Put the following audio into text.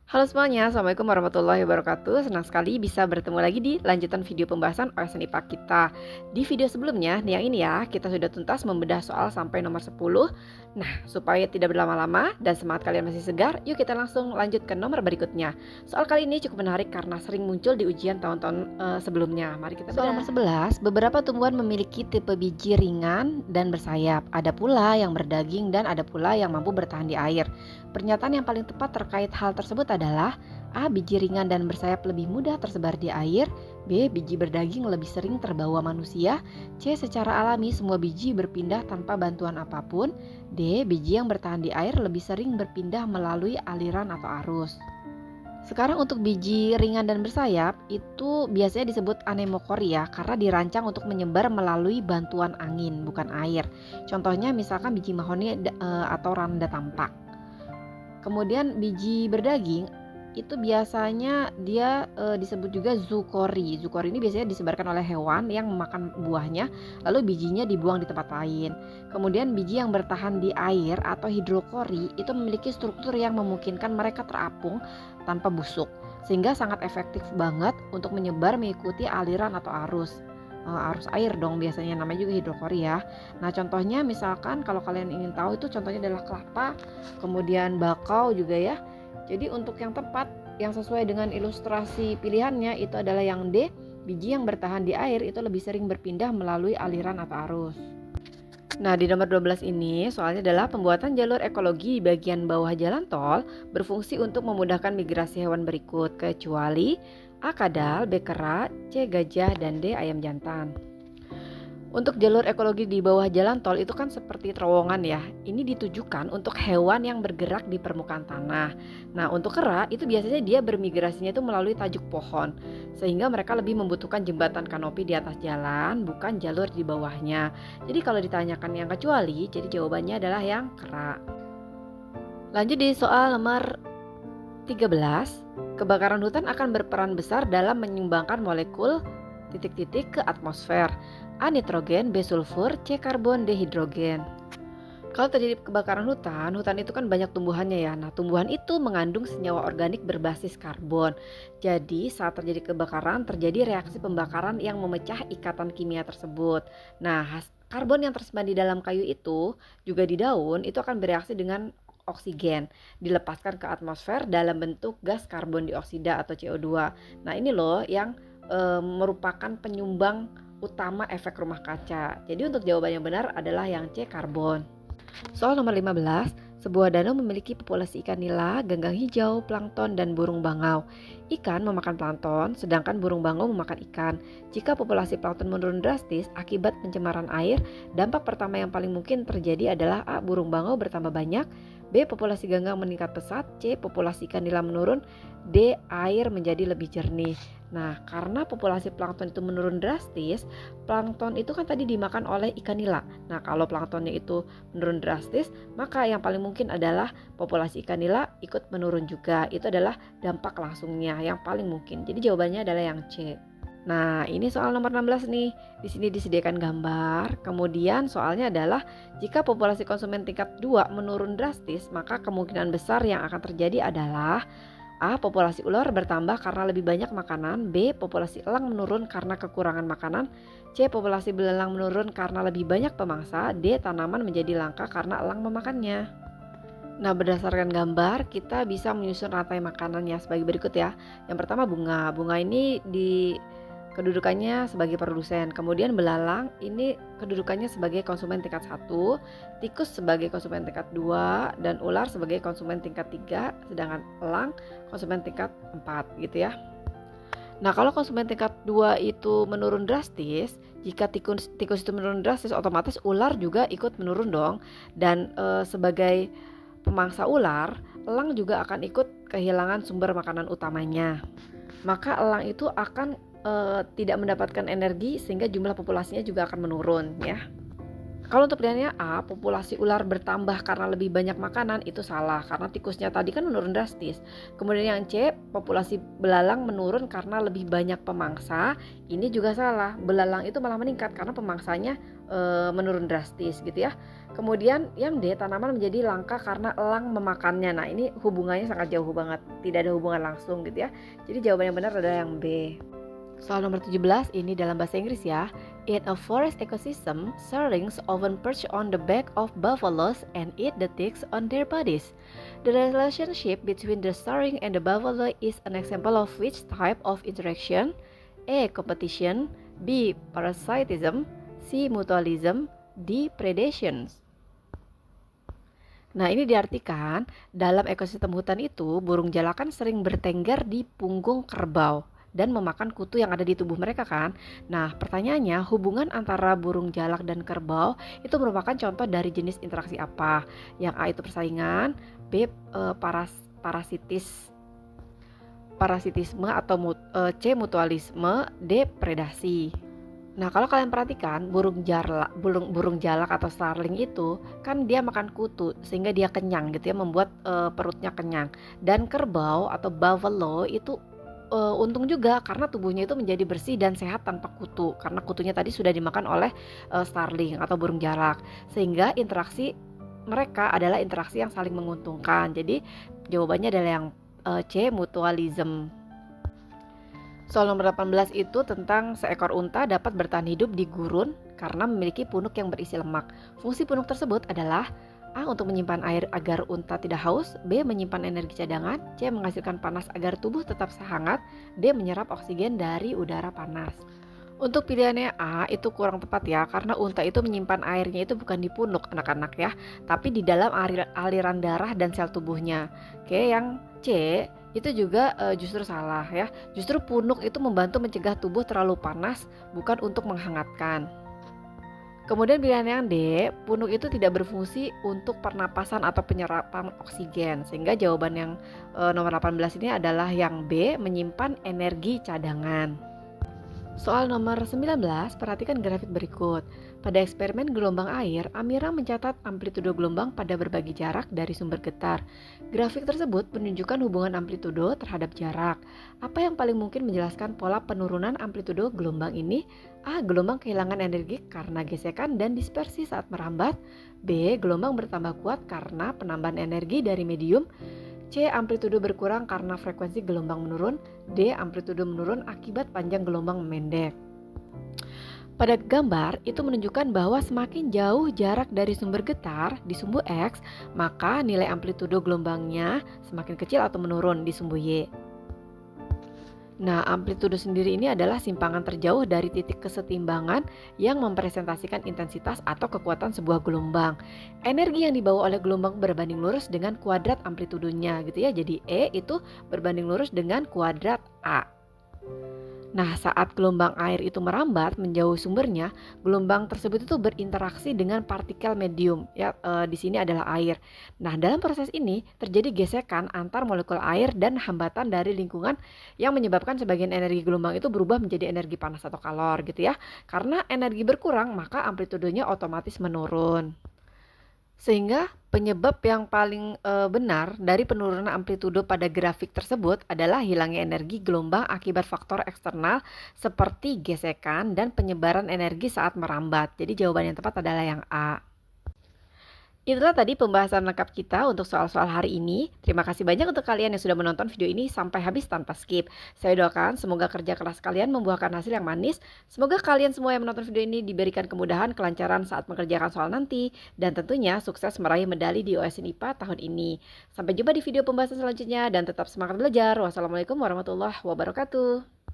Halo semuanya, Assalamualaikum warahmatullahi wabarakatuh. Senang sekali bisa bertemu lagi di lanjutan video pembahasan OSN IPA kita. Di video sebelumnya, yang ini ya, kita sudah tuntas membedah soal sampai nomor 10. Nah, supaya tidak berlama-lama dan semangat kalian masih segar, yuk kita langsung lanjut ke nomor berikutnya. Soal kali ini cukup menarik karena sering muncul di ujian tahun-tahun sebelumnya. Mari kita bedah. Soal nomor 11, beberapa tumbuhan memiliki tipe biji ringan dan bersayap. Ada pula yang berdaging dan ada pula yang mampu bertahan di air. Pernyataan yang paling tepat terkait hal tersebut adalah A. Biji ringan dan bersayap lebih mudah tersebar di air. B. Biji berdaging lebih sering terbawa manusia. C. Secara alami semua biji berpindah tanpa bantuan apapun. D. Biji yang bertahan di air lebih sering berpindah melalui aliran atau arus. Sekarang untuk biji ringan dan bersayap itu biasanya disebut anemokoria karena dirancang untuk menyebar melalui bantuan angin bukan air. Contohnya misalkan biji mahoni atau randa tampak. Kemudian biji berdaging itu biasanya dia disebut juga zukori. Zukori ini biasanya disebarkan oleh hewan yang memakan buahnya, lalu bijinya dibuang di tempat lain. Kemudian biji yang bertahan di air atau hidrokori itu memiliki struktur yang memungkinkan mereka terapung tanpa busuk, sehingga sangat efektif banget untuk menyebar mengikuti aliran atau arus air dong biasanya, namanya juga hidrokori ya. Nah contohnya misalkan kalau kalian ingin tahu itu contohnya adalah kelapa, kemudian bakau juga ya. Jadi untuk yang tepat yang sesuai dengan ilustrasi pilihannya itu adalah yang D, biji yang bertahan di air itu lebih sering berpindah melalui aliran atau arus. Nah di nomor 12 ini soalnya adalah pembuatan jalur ekologi di bagian bawah jalan tol berfungsi untuk memudahkan migrasi hewan berikut kecuali A. Kadal, B. Kera, C. Gajah, dan D. Ayam jantan. Untuk jalur ekologi di bawah jalan tol itu kan seperti terowongan ya. Ini ditujukan untuk hewan yang bergerak di permukaan tanah. Nah untuk kera itu biasanya dia bermigrasinya itu melalui tajuk pohon. Sehingga mereka lebih membutuhkan jembatan kanopi di atas jalan, bukan jalur di bawahnya. Jadi kalau ditanyakan yang kecuali, jadi jawabannya adalah yang kera. Lanjut di soal nomor 13. Kebakaran hutan akan berperan besar dalam menyumbangkan molekul titik-titik ke atmosfer. A. Nitrogen, B. Sulfur, C. Karbon, D. Hidrogen. Kalau terjadi kebakaran hutan itu kan banyak tumbuhannya ya. Nah, tumbuhan itu mengandung senyawa organik berbasis karbon. Jadi, saat terjadi kebakaran, terjadi reaksi pembakaran yang memecah ikatan kimia tersebut. Nah, karbon yang tersimpan di dalam kayu itu, juga di daun, itu akan bereaksi dengan oksigen, dilepaskan ke atmosfer dalam bentuk gas karbon dioksida atau CO2. Nah, ini loh yang merupakan penyumbang utama efek rumah kaca. Jadi untuk jawaban yang benar adalah yang C, karbon. Soal nomor 15, sebuah danau memiliki populasi ikan nila, ganggang hijau, plankton, dan burung bangau. Ikan memakan plankton, sedangkan burung bangau memakan ikan. Jika populasi plankton menurun drastis akibat pencemaran air, dampak pertama yang paling mungkin terjadi adalah A. Burung bangau bertambah banyak, B. Populasi ganggang meningkat pesat, C. Populasi ikan nila menurun, D. Air menjadi lebih jernih. Nah, karena populasi plankton itu menurun drastis, plankton itu kan tadi dimakan oleh ikan nila. Nah, kalau planktonnya itu menurun drastis, maka yang paling mungkin adalah populasi ikan nila ikut menurun juga. Itu adalah dampak langsungnya yang paling mungkin. Jadi jawabannya adalah yang C. Nah, ini soal nomor 16 nih. Di sini disediakan gambar. Kemudian soalnya adalah jika populasi konsumen tingkat 2 menurun drastis, maka kemungkinan besar yang akan terjadi adalah A. Populasi ular bertambah karena lebih banyak makanan. B. Populasi elang menurun karena kekurangan makanan. C. Populasi belalang menurun karena lebih banyak pemangsa. D. Tanaman menjadi langka karena elang memakannya. Nah, berdasarkan gambar kita bisa menyusun rantai makanannya sebagai berikut ya. Yang pertama bunga. Bunga ini kedudukannya sebagai produsen. Kemudian belalang ini kedudukannya sebagai konsumen tingkat 1, tikus sebagai konsumen tingkat 2, dan ular sebagai konsumen tingkat 3, sedangkan elang konsumen tingkat 4 gitu ya. Nah, kalau konsumen tingkat 2 itu menurun drastis, jika tikus itu menurun drastis, otomatis ular juga ikut menurun dong. Dan sebagai pemangsa ular, elang juga akan ikut kehilangan sumber makanan utamanya. Maka elang itu akan tidak mendapatkan energi sehingga jumlah populasinya juga akan menurun ya. Kalau untuk pilihannya A, populasi ular bertambah karena lebih banyak makanan, itu salah karena tikusnya tadi kan menurun drastis. Kemudian yang C, populasi belalang menurun karena lebih banyak pemangsa, ini juga salah. Belalang itu malah meningkat karena pemangsanya menurun drastis gitu ya. Kemudian yang D, tanaman menjadi langka karena elang memakannya. Nah, ini hubungannya sangat jauh banget, tidak ada hubungan langsung gitu ya. Jadi jawaban yang benar adalah yang B. Soal nomor 17 ini dalam bahasa Inggris ya. In a forest ecosystem, starlings often perch on the back of buffaloes and eat the ticks on their bodies. The relationship between the starling and the buffalo is an example of which type of interaction? A. Competition, B. Parasitism, C. Mutualism, D. Predation. Nah, ini diartikan dalam ekosistem hutan itu burung jalak kan sering bertengger di punggung kerbau dan memakan kutu yang ada di tubuh mereka kan. Nah, pertanyaannya hubungan antara burung jalak dan kerbau itu merupakan contoh dari jenis interaksi apa? Yang A itu persaingan, B parasitisme atau C mutualisme, D predasi. Nah, kalau kalian perhatikan burung jalak atau starling itu kan dia makan kutu sehingga dia kenyang gitu ya, membuat perutnya kenyang. Dan kerbau atau buffalo itu untung juga karena tubuhnya itu menjadi bersih dan sehat tanpa kutu karena kutunya tadi sudah dimakan oleh starling atau burung jalak. Sehingga interaksi mereka adalah interaksi yang saling menguntungkan. Jadi jawabannya adalah yang C mutualism. Soal nomor 18 itu tentang seekor unta dapat bertahan hidup di gurun karena memiliki punuk yang berisi lemak. Fungsi punuk tersebut adalah A. Untuk menyimpan air agar unta tidak haus, B. Menyimpan energi cadangan, C. Menghasilkan panas agar tubuh tetap hangat, D. Menyerap oksigen dari udara panas. Untuk pilihannya A itu kurang tepat ya, karena unta itu menyimpan airnya itu bukan di punuk anak-anak ya, tapi di dalam aliran darah dan sel tubuhnya. Oke, yang C itu juga justru salah ya. Justru punuk itu membantu mencegah tubuh terlalu panas, bukan untuk menghangatkan. Kemudian pilihan yang D, punuk itu tidak berfungsi untuk pernapasan atau penyerapan oksigen. Sehingga jawaban yang nomor 18 ini adalah yang B, menyimpan energi cadangan. Soal nomor 19, perhatikan grafik berikut. Pada eksperimen gelombang air, Amira mencatat amplitudo gelombang pada berbagai jarak dari sumber getar. Grafik tersebut menunjukkan hubungan amplitudo terhadap jarak. Apa yang paling mungkin menjelaskan pola penurunan amplitudo gelombang ini? A. Gelombang kehilangan energi karena gesekan dan dispersi saat merambat. B. Gelombang bertambah kuat karena penambahan energi dari medium. C. Amplitudo berkurang karena frekuensi gelombang menurun. D. Amplitudo menurun akibat panjang gelombang memendek. Pada gambar itu menunjukkan bahwa semakin jauh jarak dari sumber getar di sumbu X, maka nilai amplitudo gelombangnya semakin kecil atau menurun di sumbu Y. Nah, amplitudo sendiri ini adalah simpangan terjauh dari titik kesetimbangan yang mempresentasikan intensitas atau kekuatan sebuah gelombang. Energi yang dibawa oleh gelombang berbanding lurus dengan kuadrat amplitudonya gitu ya. Jadi E itu berbanding lurus dengan kuadrat A. Nah, saat gelombang air itu merambat menjauh sumbernya, gelombang tersebut itu berinteraksi dengan partikel medium ya, di sini adalah air. Nah, dalam proses ini terjadi gesekan antar molekul air dan hambatan dari lingkungan yang menyebabkan sebagian energi gelombang itu berubah menjadi energi panas atau kalor gitu ya. Karena energi berkurang, maka amplitudonya otomatis menurun. Sehingga penyebab yang paling benar dari penurunan amplitudo pada grafik tersebut adalah hilangnya energi gelombang akibat faktor eksternal seperti gesekan dan penyebaran energi saat merambat. Jadi jawaban yang tepat adalah yang A. Itulah tadi pembahasan lengkap kita untuk soal-soal hari ini. Terima kasih banyak untuk kalian yang sudah menonton video ini sampai habis tanpa skip. Saya doakan semoga kerja keras kalian membuahkan hasil yang manis. Semoga kalian semua yang menonton video ini diberikan kemudahan, kelancaran saat mengerjakan soal nanti. Dan tentunya sukses meraih medali di OSN IPA tahun ini. Sampai jumpa di video pembahasan selanjutnya dan tetap semangat belajar. Wassalamualaikum warahmatullahi wabarakatuh.